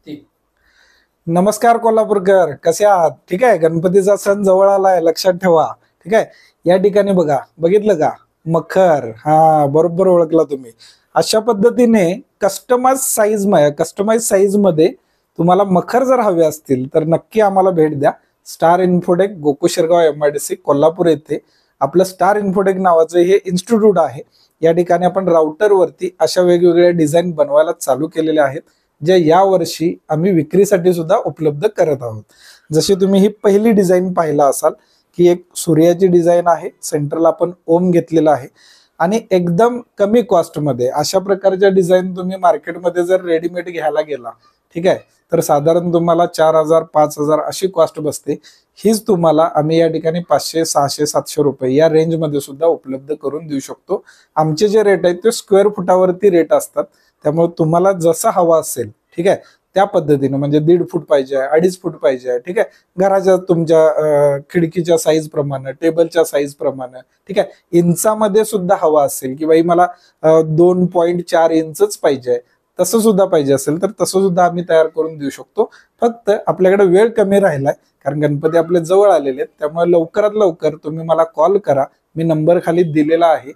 ठीक. नमस्कार कोल्हापूरकर, कसे आहात? ठीक आहे, गणपतीचा सण जवळ आलाय, लक्षात ठेवा. ठीक आहे, या ठिकाणी बघा, बघितलं का? मखर, हा बरोबर ओळखला तुम्ही. अशा पद्धतीने कस्टमाइज साईज मध्ये तुम्हाला मखर जर हवे असतील तर नक्की आम्हाला भेट द्या. Star infotech, Gokul Shirgaon MIDC Kolhapur येथे आपलं स्टार इन्फोटेक नावाचं हे इन्स्टिट्यूट आहे. या ठिकाणी आपण राउटरवरती अशा वेगवेगळ्या डिझाईन बनवायला चालू केलेल्या आहेत, जे या वर्षी आम्ही विक्रीसाठी सुद्धा उपलब्ध करत आहोत. जशी तुम्ही ही पहिली डिझाईन पाहिला असाल की एक सूर्याची डिझाईन आहे, सेंटरला आपण ओम घेतलेला आहे आणि एकदम कमी कॉस्टमध्ये अशा प्रकारच्या डिझाईन तुम्ही मार्केटमध्ये जर रेडीमेड घ्यायला गेला, ठीक आहे, तर साधारण तुम्हाला 4,000 5,000 अशी कॉस्ट बसते. हीच तुम्हाला आम्ही या ठिकाणी 500 600 700 रुपये या रेंजमध्ये सुद्धा उपलब्ध करून देऊ शकतो. आमचे जे रेट आहेत ते स्क्वेअर फुटावरती रेट असतात, त्यामुळे तुम्हाला जसा हवा असेल, ठीक आहे, त्या पद्धतीने, म्हणजे 1.5 फूट पाहिजे, 2.5 फूट पाहिजे, ठीक आहे, घराच्या तुमच्या खिडकीच्या साईज प्रमाणे, टेबलच्या साईज प्रमाणे, ठीक आहे, इंचामध्ये सुद्धा हवा असेल की बाई मला 2.4 इंचच पाहिजे, तसं सुद्धा पाहिजे असेल तर तसं सुद्धा आम्ही तयार करून देऊ शकतो. फक्त आपल्याकडे वेळ कमी राहिलाय, कारण गणपती आपले जवळ आलेले आहेत, त्यामुळे लवकरात लवकर तुम्ही मला कॉल करा. मी नंबर खाली दिलेला आहे,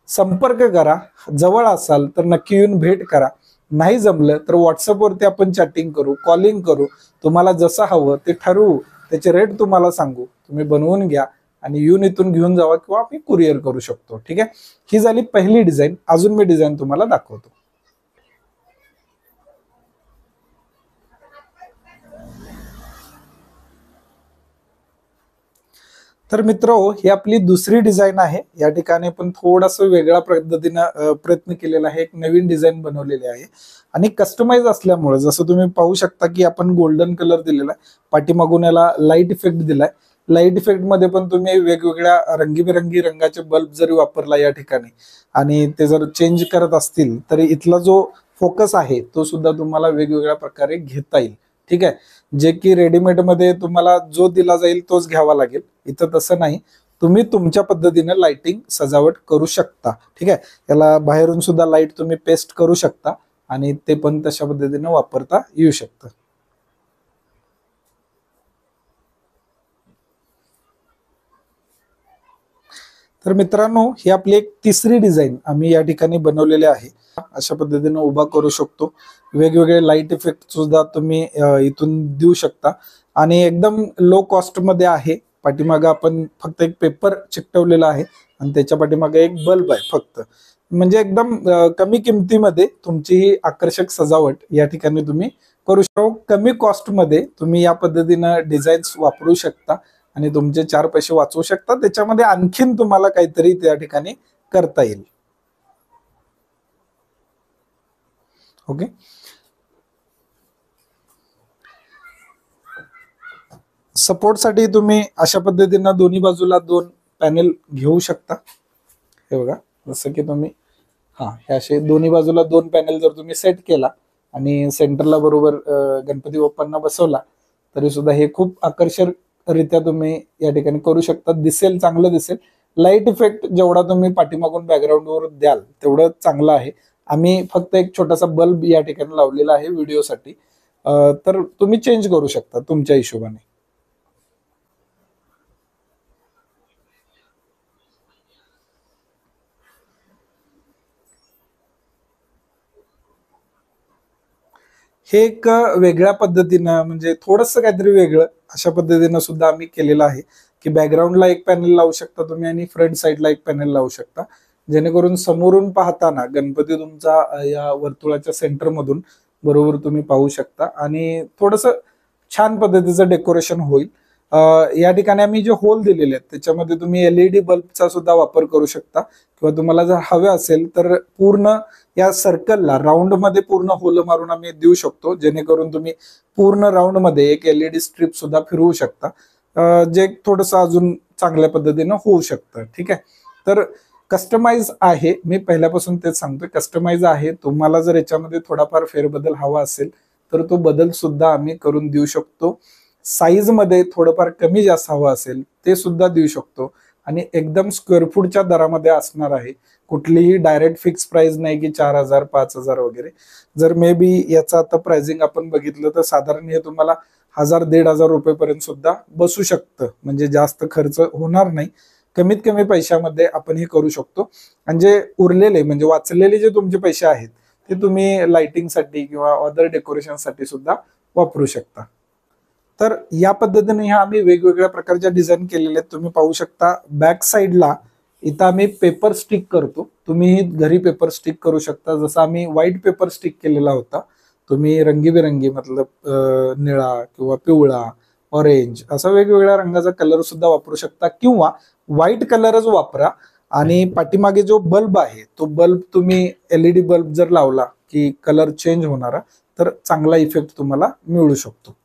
संपर्क करा. जवळ असाल तर नक्की येऊन भेट करा. नाही जमलं तर व्हॉट्सअपवरती आपण चॅटिंग करू, कॉलिंग करू. तुम्हाला जसं हवं ते ठरवू, त्याचे रेट तुम्हाला सांगू, तुम्ही बनवून घ्या आणि येऊन इथून घेऊन जावा किंवा आम्ही कुरिअर करू शकतो. ठीक आहे, ही झाली पहिली डिझाईन. अजून मी डिझाईन तुम्हाला दाखवतो. तर मित्र, ही आपली दुसरी डिझाईन आहे. या ठिकाणी पण थोडंसं वेगळ्या पद्धतीनं प्रयत्न केलेला आहे, एक नवीन डिझाईन बनवलेली आहे आणि कस्टमाइज असल्यामुळे जसं तुम्ही पाहू शकता की आपण गोल्डन कलर दिलेला आहे, पाठीमागून याला लाईट इफेक्ट दिलाय. लाईट इफेक्ट मध्ये पण तुम्ही वेगवेगळ्या रंगीबेरंगी रंगाचे बल्ब जरी वापरला या ठिकाणी आणि ते जर चेंज करत असतील तरी इथला जो फोकस आहे तो सुद्धा तुम्हाला वेगवेगळ्या प्रकारे घेता येईल. ठीक आहे, जे की रेडीमेड मध्ये तुम्हाला जो दिला जाईल तोच घ्यावा लागेल. इथं तसं नाही, तुम्ही तुमच्या पद्धतीने लाइटिंग सजावट करू शकता. ठीक आहे, याला बाहेरून सुद्धा लाईट तुम्ही पेस्ट करू शकता आणि ते पण तशा पद्धतीने वापरता येऊ शकतं. तर मित्रांनो, ही आपली एक तिसरी डिझाईन आम्ही या ठिकाणी बनवलेली आहे. अशा पद्धतीने उभा करू शकतो. वेगवेगळे लाईट इफेक्ट सुद्धा तुम्ही इथून देऊ शकता आणि एकदम लो कॉस्ट मध्ये आहे. पाठीमागं आपण फक्त एक पेपर चिकटवलेला आहे आणि त्याच्या पाठीमागे एक बल्ब आहे फक्त. म्हणजे एकदम कमी किमतीमध्ये तुमची ही आकर्षक सजावट या ठिकाणी तुम्ही करू शकता. कमी कॉस्ट मध्ये तुम्ही या पद्धतीनं डिझाईन्स वापरू शकता आणि तुमचे 4 पैसे वाचवू शकता. त्याच्यामध्ये आणखीन तुम्हाला काहीतरी त्या ठिकाणी करता येईल. ओके, सपोर्टसाठी तुम्ही अशा पद्धतीनं दोन्ही बाजूला 2 पॅनेल घेऊ शकता. हे बघा, जसं की तुम्ही हे असे दोन्ही बाजूला 2 पॅनेल जर तुम्ही सेट केला आणि सेंटरला बरोबर गणपती बाप्पांना बसवला तरी सुद्धा हे खूप आकर्षक रित्या तुम्ही या ठिकाणी करू शकता. दिसेल, चांगलं दिसेल. लाईट इफेक्ट जेवढा तुम्ही पाठीमागून बॅकग्राऊंडवर द्याल तेवढं चांगलं आहे. आम्ही फक्त एक छोटासा बल्ब या ठिकाणी लावलेला आहे व्हिडिओसाठी, तर तुम्ही चेंज करू शकता तुमच्या हिशोबाने. हे एक वेगळ्या पद्धतीनं, म्हणजे थोडंसं काहीतरी वेगळं अशा पद्धतीनं सुद्धा आम्ही केलेलं आहे की बॅकग्राऊंडला एक पॅनेल लावू शकता तुम्ही आणि फ्रंट साईडला एक पॅनेल लावू शकता, जेणेकरून समोरून पाहताना गणपती तुमचा या वर्तुळाच्या सेंटरमधून बरोबर तुम्ही पाहू शकता आणि थोडंसं छान पद्धतीचं डेकोरेशन होईल. या ठिकाणी आम्ही जे होल दिलेले आहेत त्याच्यामध्ये तुम्ही LED बल्बचा सुद्धा वापर करू शकता किंवा तुम्हाला जर हवे असेल तर पूर्ण या सर्कलला राऊंड मध्ये पूर्ण होल मारून आम्ही देऊ शकतो, जेणेकरून तुम्ही पूर्ण राऊंड मध्ये एक LED स्ट्रीप सुद्धा फिरवू शकता, जे थोडंसं अजून चांगल्या पद्धतीनं होऊ शकतं. ठीक आहे, तर कस्टमाइज आहे, मी पहिल्यापासून तेच सांगतोय, कस्टमाइज आहे. तुम्हाला जर याच्यामध्ये थोडाफार फेरबदल हवा असेल तर तो बदल सुद्धा आम्ही करून देऊ शकतो. साईज मध्ये थोडंफार कमी जास्त हवं असेल ते सुद्धा देऊ शकतो आणि एकदम स्क्वेअर फूटच्या दरामध्ये असणार आहे. कुठलीही डायरेक्ट फिक्स प्राइस नाही की 4,000 5,000 वगैरे. जर मे बी याचं आता प्राइसिंग आपण बघितलं तर साधारण हे तुम्हाला 1,000-1,500 रुपयेपर्यंत सुद्धा बसू शकतं. म्हणजे जास्त खर्च होणार नाही, कमीत कमी पैशामध्ये आपण हे करू शकतो. आणि जे उरलेले म्हणजे वाचलेले जे तुमचे पैसे आहेत ते तुम्ही लाइटिंगसाठी किंवा अदर डेकोरेशनसाठी सुद्धा वापरू शकता. तर या पद्धतीने ह्या आम्ही वेगवेगळ्या प्रकारच्या डिझाईन केलेल्या आहेत. तुम्ही पाहू शकता बॅक साईडला इथं आम्ही पेपर स्टिक करतो. तुम्ही घरी पेपर स्टिक करू शकता. जसं आम्ही व्हाईट पेपर स्टिक केलेला होता, तुम्ही रंगीबेरंगी मतलब निळा किंवा पिवळा, ऑरेंज असा वेगवेगळ्या रंगाचा कलर सुद्धा वापरू शकता किंवा व्हाईट कलरच वापरा. आणि पाठीमागे जो बल्ब आहे तो बल्ब तुम्ही LED बल्ब जर लावला की कलर चेंज होणारा, तर चांगला इफेक्ट तुम्हाला मिळू शकतो.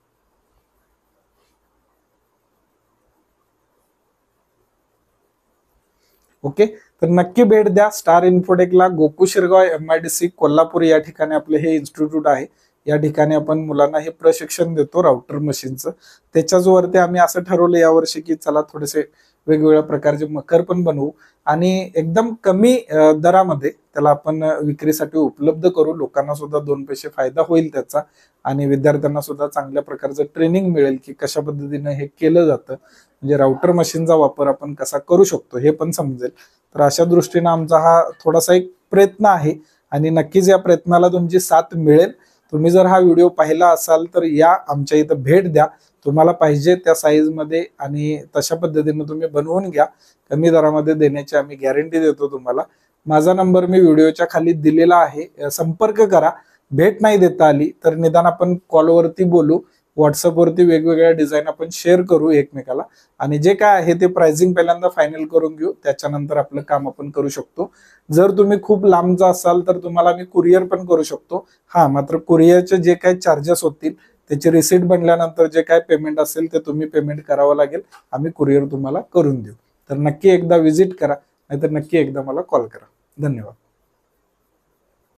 ओके, तर नक्की भेट द्या स्टार इन्फोटेकला. गोकू शिरगाव MIDC कोल्हापूर या ठिकाणी आपले हे इन्स्टिट्यूट आहे. या ठिकाणी आपण मुलांना हे प्रशिक्षण देतो राउटर मशीनचं. त्याच्याच वरती आम्ही असं ठरवलं यावर्षी की चला थोडेसे वेगवेगळ्या प्रकारचे मखर पण बनवू आणि एकदम कमी दरामध्ये त्याला आपण विक्रीसाठी उपलब्ध करू. लोकांना सुद्धा 2 पैसे फायदा होईल त्याचा आणि विद्यार्थ्यांना सुद्धा चांगल्या प्रकारचं ट्रेनिंग मिळेल की कशा पद्धतीने हे केलं जातं, म्हणजे राउटर मशीनचा वापर आपण कसा करू शकतो हे पण समजेल. तर अशा दृष्टीने आमचा हा थोडासा एक प्रयत्न आहे आणि नक्कीच या प्रयत्नाला तुमची साथ मिळेल. तुम्ही जर हा व्हिडिओ पाहिला असाल तर या आमच्या इथं भेट द्या. तुम्हाला पाहिजे त्या साईजमध्ये आणि तशा पद्धतीने तुम्ही बनवून घ्या. कमी दरामध्ये देण्याची आम्ही गॅरंटी देतो तुम्हाला. माझा नंबर मी व्हिडिओच्या खाली दिलेला आहे, संपर्क करा. भेट नाही देता आली तर निदान आपण कॉलवरती बोलू, व्हॉट्सअपवरती वेगवेगळ्या डिझाईन आपण शेअर करू एकमेकाला आणि जे काय आहे ते प्राइसिंग पहिल्यांदा फायनल करून घेऊ, त्याच्यानंतर आपलं काम आपण करू शकतो. जर तुम्ही खूप लांबचा असाल तर तुम्हाला मी कुरिअर पण करू शकतो. हा, मात्र कुरिअरचे जे काही चार्जेस होतील त्याची रिसिट बनल्यानंतर जे काय पेमेंट असेल ते तुम्ही पेमेंट करावं लागेल. आम्ही कुरिअर तुम्हाला करून देऊ. तर नक्की एकदा व्हिजिट करा, नाहीतर नक्की एकदा मला कॉल करा. धन्यवाद.